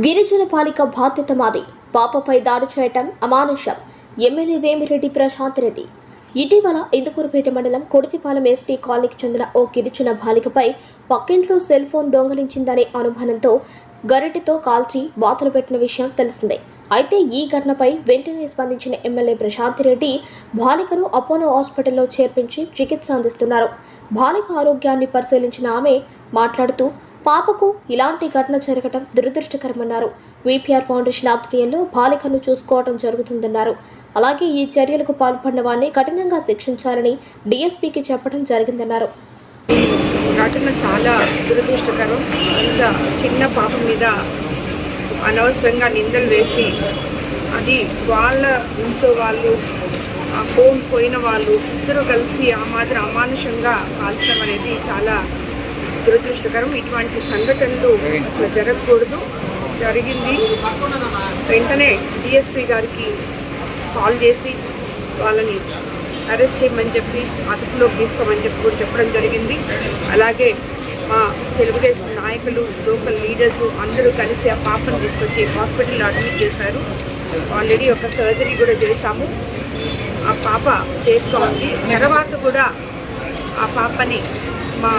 గిరిజన బాలిక బాధ్యత మాది, పాపపై దాడి చేయటం అమానుషం. ఎమ్మెల్యే వేమిరెడ్డి ప్రశాంత్ రెడ్డి. ఇటీవల ఇందుకూరుపేట మండలం కొడితిపాలెం ఎస్టీ కాలనీకి చెందిన ఓ గిరిజన బాలికపై పక్కింట్లో సెల్ ఫోన్ దొంగలించిందనే అనుమానంతో గరిటెతో కాల్చి బాతులు పెట్టిన విషయం తెలిసిందే. అయితే ఈ ఘటనపై వెంటనే స్పందించిన ఎమ్మెల్యే ప్రశాంత్ రెడ్డి బాలికను అపోలో హాస్పిటల్లో చేర్పించి చికిత్స అందిస్తున్నారు. బాలిక ఆరోగ్యాన్ని పరిశీలించిన ఆమె మాట్లాడుతూ పాపకు ఇలాంటి ఘటన జరగడం దురదృష్టకరమన్నారు. విపిఆర్ ఫౌండేషన్ ఆధ్వర్యంలో బాలికను చూసుకోవడం జరుగుతుందన్నారు. అలాగే ఈ చర్యలకు పాల్పడిన వారిని కఠినంగా శిక్షించాలని డీఎస్పీకి చెప్పడం జరిగిందన్నారు. ఘటన చాలా దురదృష్టకరం. అంత చిన్న పాప మీద అనవసరంగా నిందలు వేసి అది వాళ్ళ ఇంట్లో వాళ్ళు ఆ ఫోన్ పోయిన వాళ్ళు ఇద్దరు కలిసి ఆ మాత్రం అమానుషంగా కాల్చడం అనేది చాలా దురదృష్టకరం. ఇటువంటి సంఘటనలు అసలు జరగకూడదు. జరిగింది వెంటనే డిఎస్పీ గారికి కాల్ చేసి వాళ్ళని అరెస్ట్ చేయమని చెప్పి అదుపులోకి తీసుకోమని చెప్పి కూడా చెప్పడం జరిగింది. అలాగే మా తెలుగుదేశం నాయకులు, లోకల్ లీడర్స్ అందరూ కలిసి ఆ పాపను తీసుకొచ్చి హాస్పిటల్లో అడ్మిట్ చేశారు. ఆల్రెడీ ఒక సర్జరీ కూడా చేశాము. ఆ పాప సేఫ్గా ఉంది. తర్వాత కూడా ఆ పాపని మా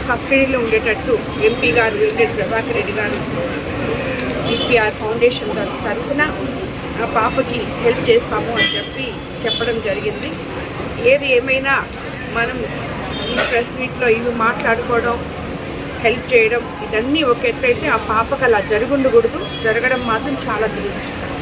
కస్టడీలో ఉండేటట్టు ఎంపీ గారు వేమిరెడ్డి ప్రభాకర్ రెడ్డి గారు విపిఆర్ ఫౌండేషన్ తరఫున ఆ పాపకి హెల్ప్ చేస్తాము అని చెప్పడం జరిగింది. ఏది ఏమైనా మనం ఈ ప్రెస్ మీట్లో ఇవి మాట్లాడుకోవడం, హెల్ప్ చేయడం ఇదన్నీ ఒక ఎత్తైతే ఆ పాపకు అలా జరగడం మాత్రం చాలా దురదృష్టకరం.